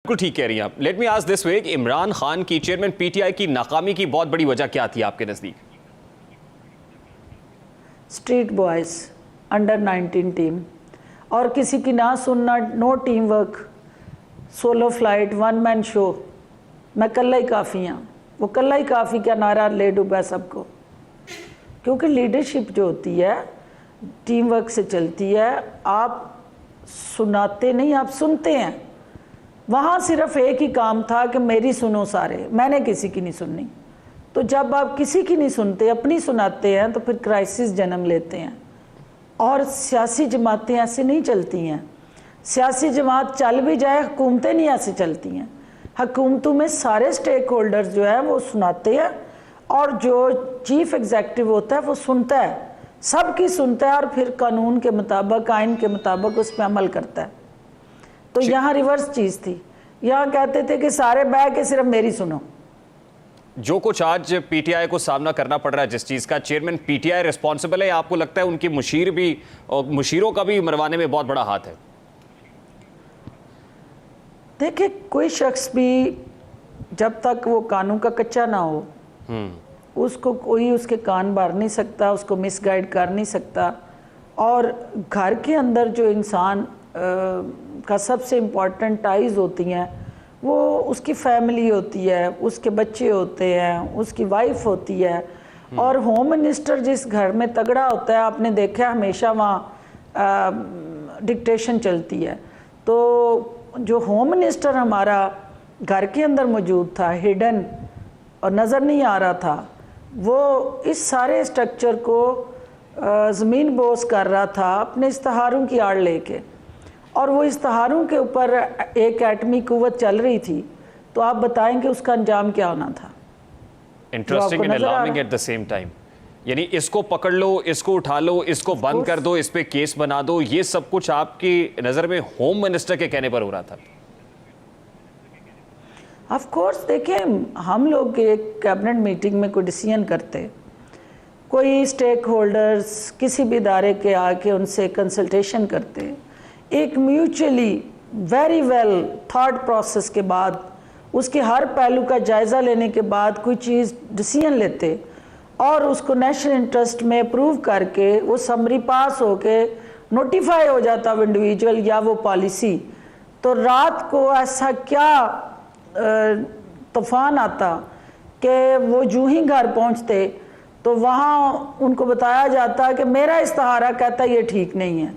बिल्कुल ठीक कह रही हैं आप। Let me ask this way, Imran Khan की चेयरमैन पीटीआई की नाकामी की बहुत बड़ी वजह क्या थी आपके नजदीक? स्ट्रीट बॉयज, अंडर 19 टीम, और किसी की ना सुनना, no team work, solo flight, one man show, मैं कल्ला ही काफ़ी हाँ। वो कल्ला ही काफ़ी क्या नारा ले डूबा सबको, क्योंकि लीडरशिप जो होती है टीम वर्क से चलती है। आप सुनाते नहीं, आप सुनते हैं। वहाँ सिर्फ एक ही काम था कि मेरी सुनो सारे, मैंने किसी की नहीं सुननी। तो जब आप किसी की नहीं सुनते, अपनी सुनाते हैं, तो फिर क्राइसिस जन्म लेते हैं। और सियासी जमातें ऐसे नहीं चलती हैं। सियासी जमात चल भी जाए, हुकूमतें नहीं ऐसे चलती हैं। हुकूमतों में सारे स्टेक होल्डर्स जो है वो सुनाते हैं, और जो चीफ एग्जेक्टिव होता है वो सुनता है, सबकी सुनता है, और फिर कानून के मुताबिक, आइन के मुताबिक उस पर अमल करता है। तो यहाँ रिवर्स चीज़ थी। यहाँ कहते थे कि सारे बैठ के सिर्फ मेरी सुनो। जो कुछ आज पीटीआई को सामना करना पड़ रहा है, जिस चीज़ का, चेयरमैन पीटीआई रिस्पॉन्सिबल है? आपको लगता है उनकी मुशीर भी और मुशीरों का भी मरवाने में बहुत बड़ा हाथ है? देखिए, कोई शख्स भी जब तक वो कानून का कच्चा ना हो, उसको कोई उसके कान भर नहीं सकता, उसको मिसगाइड कर नहीं सकता। और घर के अंदर जो इंसान का सबसे इम्पॉर्टेंट टाइज होती हैं, वो उसकी फैमिली होती है, उसके बच्चे होते हैं, उसकी वाइफ होती है। और होम मिनिस्टर जिस घर में तगड़ा होता है, आपने देखा हमेशा वहाँ डिक्टेशन चलती है। तो जो होम मिनिस्टर हमारा घर के अंदर मौजूद था, हिडन और नज़र नहीं आ रहा था, वो इस सारे स्ट्रक्चर को ज़मीन बोस कर रहा था अपने इश्तहारों की आड़ लेके। और वो इश्तहारों के ऊपर एक एटमी कुव्वत चल रही थी। तो आप बताएं कि उसका अंजाम क्या होना था। Interesting and alarming at the same time. यानी इसको पकड़ लो, इसको उठा लो, इसको बंद कर दो, इस पे केस बना दो, ये सब कुछ आपकी नज़र में होम मिनिस्टर के कहने पर हो रहा था। ऑफ कोर्स, देखिए, हम लोग एक कैबिनेट मीटिंग में कोई डिसीजन करते, कोई स्टेक होल्डर्स किसी भी इदारे के आके उनसे कंसल्टेशन करते, एक mutually very well thought process के बाद, उसके हर पहलू का जायज़ा लेने के बाद कोई चीज़ डिसीजन लेते, और उसको नेशनल इंटरेस्ट में अप्रूव करके वो समरी पास होके नोटिफाई हो जाता वो इंडिविजुअल या वो पॉलिसी। तो रात को ऐसा क्या तूफान आता कि वो जूं ही घर पहुंचते तो वहाँ उनको बताया जाता कि मेरा इस्ताहारा कहता ये ठीक नहीं है,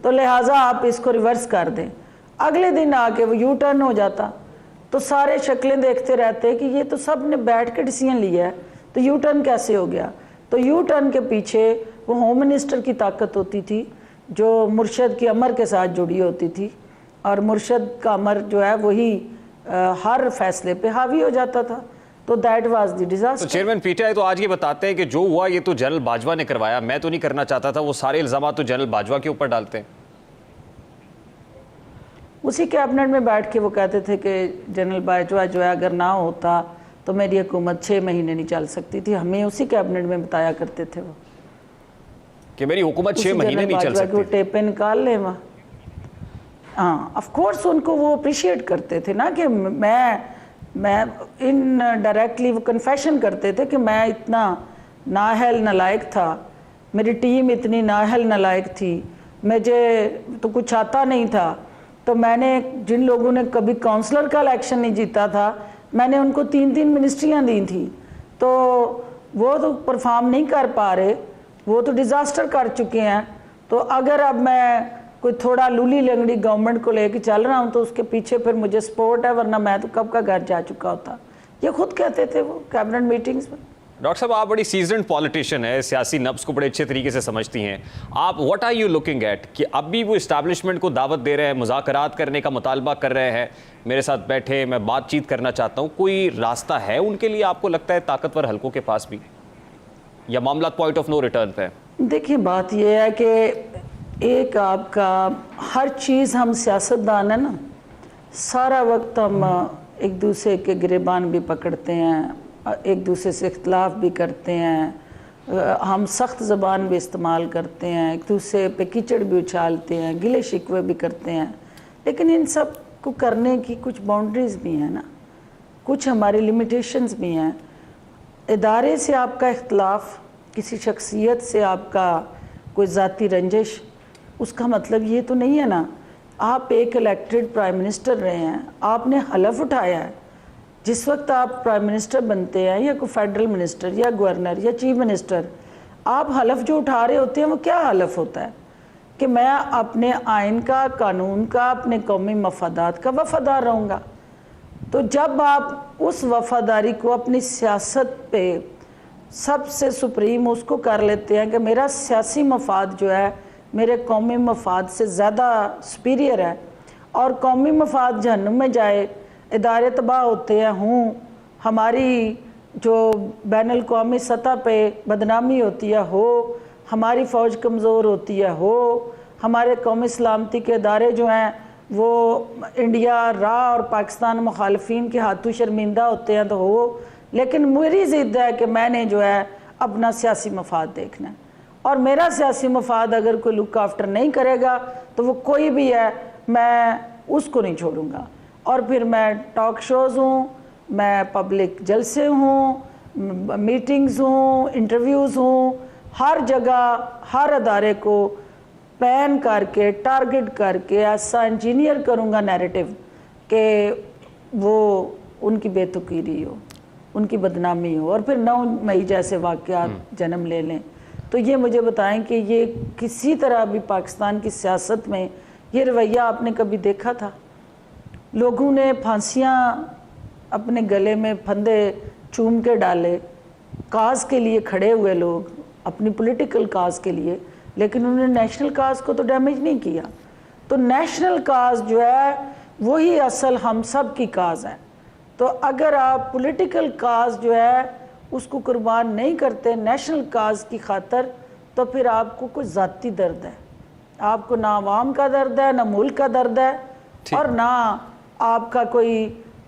तो लिहाजा आप इसको रिवर्स कर दें। अगले दिन आके वो यू टर्न हो जाता। तो सारे शक्लें देखते रहते कि ये तो सब ने बैठ के डिसीजन लिया है, तो यू टर्न कैसे हो गया। तो यू टर्न के पीछे वो होम मिनिस्टर की ताकत होती थी, जो मुर्शद की अमर के साथ जुड़ी होती थी, और मुर्शद का अमर जो है वही हर फैसले पे हावी हो जाता था। तो दैट वाज द डिजास्टर। तो चेयरमैन पीटीआई तो आज ये बताते हैं कि जो हुआ ये तो जनरल बाजवा ने करवाया, मैं तो नहीं करना चाहता था, वो सारे इल्जाम तो जनरल बाजवा के ऊपर डालते हैं। उसी कैबिनेट में बैठ के वो कहते थे कि जनरल बाजवा जो है अगर ना होता तो मेरी हुकूमत 6 महीने नहीं चल सकती थी। हमें उसी कैबिनेट में बताया करते थे वो कि मेरी हुकूमत 6 महीने नहीं चल सकती। वो टेपे निकाल ले वहाँ। हाँ, ऑफ कोर्स उनको वो अप्रिशिएट करते थे ना कि मैं इन डायरेक्टली वो कन्फेशन करते थे कि मैं इतना नाअहल नालायक था, मेरी टीम इतनी नाअहल नालायक थी, मुझे तो कुछ आता नहीं था। तो मैंने जिन लोगों ने कभी काउंसलर का इलेक्शन नहीं जीता था, मैंने उनको 3-3 मिनिस्ट्रियाँ दी थी। तो वो तो परफॉर्म नहीं कर पा रहे, वो तो डिज़ास्टर कर चुके हैं। तो अगर अब मैं कोई थोड़ा लूली लंगड़ी गवर्नमेंट को लेके चल रहा हूँ तो उसके पीछे फिर मुझे सपोर्ट है, वरना मैं तो कब का घर जा चुका होता। ये खुद कहते थे वो कैबिनेट मीटिंग्स में। डॉक्टर साहब, आप बड़ी सीजन्ड पॉलिटिशियन है, सियासी नब्ज को बड़े अच्छे तरीके से समझती हैं आप। What are you looking at कि अब भी वो इस्टेब्लिशमेंट को दावत दे रहे हैं, मुज़ाकरात करने का मुतालबा कर रहे हैं, मेरे साथ बैठे, मैं बातचीत करना चाहता हूँ, कोई रास्ता है उनके लिए आपको लगता है ताकतवर हल्कों के पास भी, या मामला पॉइंट ऑफ नो रिटर्न पे? देखिए, बात यह है कि एक आपका हर चीज़, हम सियासतदान है ना, सारा वक्त हम एक दूसरे के गिरेबान भी पकड़ते हैं, एक दूसरे से इख्तलाफ भी करते हैं, हम सख्त ज़बान भी इस्तेमाल करते हैं, एक दूसरे पे कीचड़ भी उछालते हैं, गिले शिकवे भी करते हैं। लेकिन इन सब को करने की कुछ बाउंड्रीज भी हैं ना, कुछ हमारी लिमिटेशंस भी हैं। इदारे से आपका इख्तलाफ, किसी शख्सियत से आपका कोई ज़ाती रंजिश, उसका मतलब ये तो नहीं है ना। आप एक इलेक्टेड प्राइम मिनिस्टर रहे हैं, आपने हलफ उठाया है। जिस वक्त आप प्राइम मिनिस्टर बनते हैं या कोई फेडरल मिनिस्टर या गवर्नर या चीफ मिनिस्टर, आप हलफ जो उठा रहे होते हैं वो क्या हलफ होता है कि मैं अपने आइन का, कानून का, अपने कौमी मफादात का वफादार रहूँगा। तो जब आप उस वफादारी को अपनी सियासत पे सबसे सुप्रीम उसको कर लेते हैं कि मेरा सियासी मफाद जो है मेरे कौमी मफाद से ज़्यादा सुपीरियर है, और कौमी मफाद जहन्नुम में जाए, इदारे तबाह होते हैं, हमारी जो बैनुल कौमी सतह पे बदनामी होती है हो, हमारी फ़ौज कमज़ोर होती है हो, हमारे कौमी सलामती के इदारे जो हैं वो इंडिया, राह और पाकिस्तान मुखालफीन के हाथों शर्मिंदा होते हैं तो हो, लेकिन मेरी ज़िद है कि मैंने जो है अपना सियासी मफाद देखना है, और मेरा सियासी मफाद अगर कोई लुक आफ्टर नहीं करेगा तो वो कोई भी है, मैं उसको नहीं छोड़ूंगा। और फिर मैं टॉक शोज़ हूँ, मैं पब्लिक जलसे हूँ, मीटिंग्स हूँ, इंटरव्यूज़ हूँ, हर जगह हर अदारे को प्लान करके, टारगेट करके ऐसा इंजीनियर करूँगा नैरेटिव कि वो उनकी बेतुकीरी हो, उनकी बदनामी हो, और फिर 9 मई जैसे वाक़यात जन्म ले लें। तो ये मुझे बताएं कि ये किसी तरह भी पाकिस्तान की सियासत में ये रवैया आपने कभी देखा था? लोगों ने फांसियाँ अपने गले में फंदे चूम के डाले, काज के लिए खड़े हुए लोग, अपनी पॉलिटिकल काज के लिए, लेकिन उन्होंने नेशनल काज को तो डैमेज नहीं किया। तो नेशनल काज जो है वही असल हम सब की काज है। तो अगर आप पॉलिटिकल काज जो है उसको कुर्बान नहीं करते नेशनल काज की खातर, तो फिर आपको कोई ज़ाती दर्द है, आपको ना आवाम का दर्द है, ना मुल्क का दर्द है, और ना आपका कोई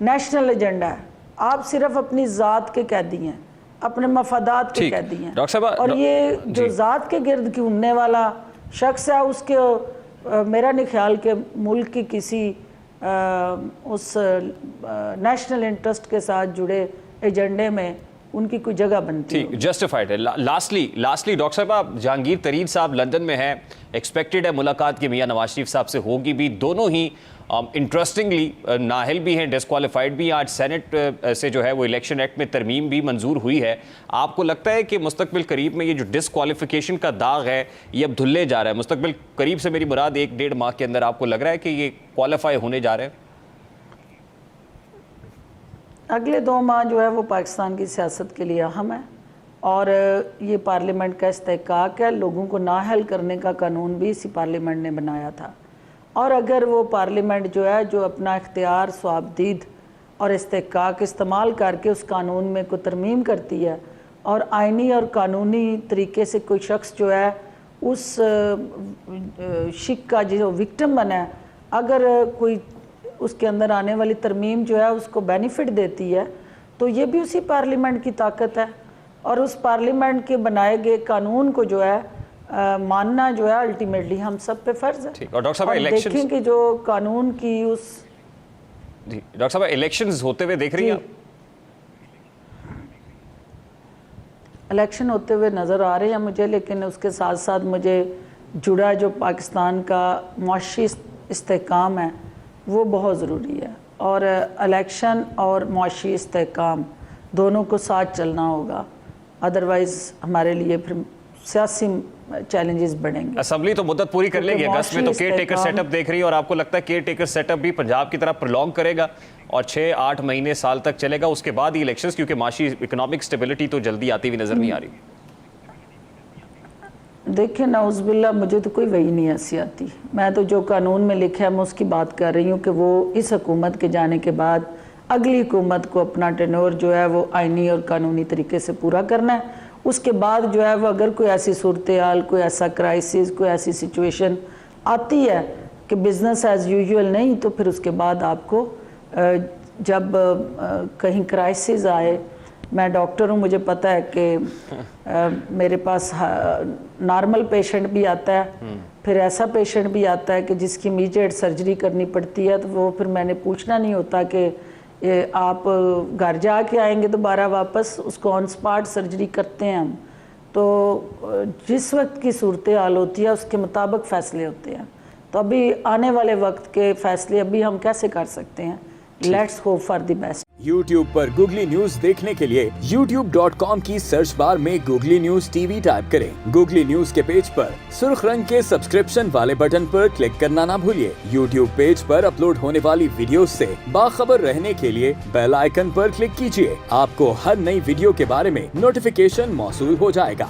नेशनल एजेंडा है। आप सिर्फ अपनी ज़ात के कैदी हैं, अपने मफादात के कैदी हैं। डॉक्टर साहब, और ये जो ज़ात के गिर्द घूमने वाला शख्स है, उसके मेरा नहीं ख्याल कि मुल्क की किसी उस नेशनल इंटरेस्ट के साथ जुड़े एजेंडे में उनकी कोई जगह बनती है। जस्टिफाइड है। लास्टली डॉक्टर साहब, आप जहांगीर तरीन साहब लंदन में हैं, एक्सपेक्टेड है मुलाकात की मियां नवाज शरीफ साहब से होगी भी। दोनों ही इंटरेस्टिंगली नाहल भी हैं, डिस्क्वालीफाइड भी हैं। आज सेनेट से जो है वो इलेक्शन एक्ट में तरमीम भी मंजूर हुई है। आपको लगता है कि मुस्तकबिल करीब में ये जो डिस्क्वालिफिकेशन का दाग है ये अब धुलने जा रहा है? मुस्तकबिल करीब से मेरी मुराद 1-1.5 माह के अंदर आपको लग रहा है कि ये क्वालिफाई होने जा रहे हैं? अगले 2 माह जो है वो पाकिस्तान की सियासत के लिए अहम है, और ये पार्लियामेंट का इस्तेहकाक है। लोगों को नाअहल करने का कानून भी इसी पार्लियामेंट ने बनाया था, और अगर वो पार्लियामेंट जो है जो अपना इख्तियार, स्वाबदीद और इस्तेहकाक इस्तेमाल करके उस कानून में कोई तरमीम करती है, और आइनी और कानूनी तरीके से कोई शख्स जो है उस शिक का जो विक्टिम बना है, अगर कोई उसके अंदर आने वाली तरमीम जो है उसको बेनिफिट देती है, तो ये भी उसी पार्लियामेंट की ताकत है, और उस पार्लियामेंट के बनाए गए कानून को जो है मानना जो है अल्टीमेटली हम सब पे फर्ज है। और डॉक्टर साहब, इलेक्शंस देखें कि जो कानून की उस जी डॉक्टर साहब इलेक्शंस होते हुए देख रही हैं? इलेक्शन होते हुए नज़र आ रहे हैं मुझे, लेकिन उसके साथ साथ मुझे जुड़ा जो पाकिस्तान का मुआशी इस्तेहकाम है वो बहुत ज़रूरी है, और इलेक्शन और मुआशी इस्तेहकाम दोनों को साथ चलना होगा, अदरवाइज़ हमारे लिए फिर सियासी चैलेंजेस बढ़ेंगे। असेंबली तो मुद्दत पूरी कर लेगी अगस्त में, तो केयर टेकर सेटअप देख रही है, और आपको लगता है केयर टेकर सेटअप भी पंजाब की तरह प्रोलॉन्ग करेगा और 6-8 महीने साल तक चलेगा, उसके बाद ही इलेक्शंस? क्योंकि माशी इकोनॉमिक स्टेबिलिटी तो जल्दी आती हुई नजर नहीं आ रही। देखिए नाउज़ुबिल्लाह, मुझे तो कोई वही नहीं हंसी आती। मैं तो जो कानून में लिखा है मैं उसकी बात कर रही हूँ कि वो इस हुकूमत के जाने के बाद अगली हुकूमत को अपना टेन्योर जो है वो आइनी और कानूनी तरीके से पूरा करना है। उसके बाद जो है वो अगर कोई ऐसी सूरत हाल, कोई ऐसा क्राइसिस, कोई ऐसी सिचुएशन आती है कि बिज़नेस एज़ यूजुअल नहीं, तो फिर उसके बाद आपको जब कहीं क्राइसिस आए, मैं डॉक्टर हूँ, मुझे पता है कि मेरे पास नॉर्मल पेशेंट भी आता है फिर ऐसा पेशेंट भी आता है कि जिसकी इमीडिएट सर्जरी करनी पड़ती है, तो वो फिर मैंने पूछना नहीं होता कि आप घर जाके आएंगे दोबारा वापस, उसको ऑन स्पॉट सर्जरी करते हैं हम। तो जिस वक्त की सूरत हाल होती है उसके मुताबिक फ़ैसले होते हैं। तो अभी आने वाले वक्त के फ़ैसले अभी हम कैसे कर सकते हैं? Let's hope for the best. YouTube पर गूगली न्यूज देखने के लिए youtube.com की सर्च बार में गूगली न्यूज टीवी टाइप करें। गूगली न्यूज के पेज पर सुर्ख रंग के सब्सक्रिप्शन वाले बटन पर क्लिक करना ना भूलिए। YouTube पेज पर अपलोड होने वाली वीडियोस से बाखबर रहने के लिए बेल आइकन पर क्लिक कीजिए। आपको हर नई वीडियो के बारे में नोटिफिकेशन मौसूल हो जाएगा।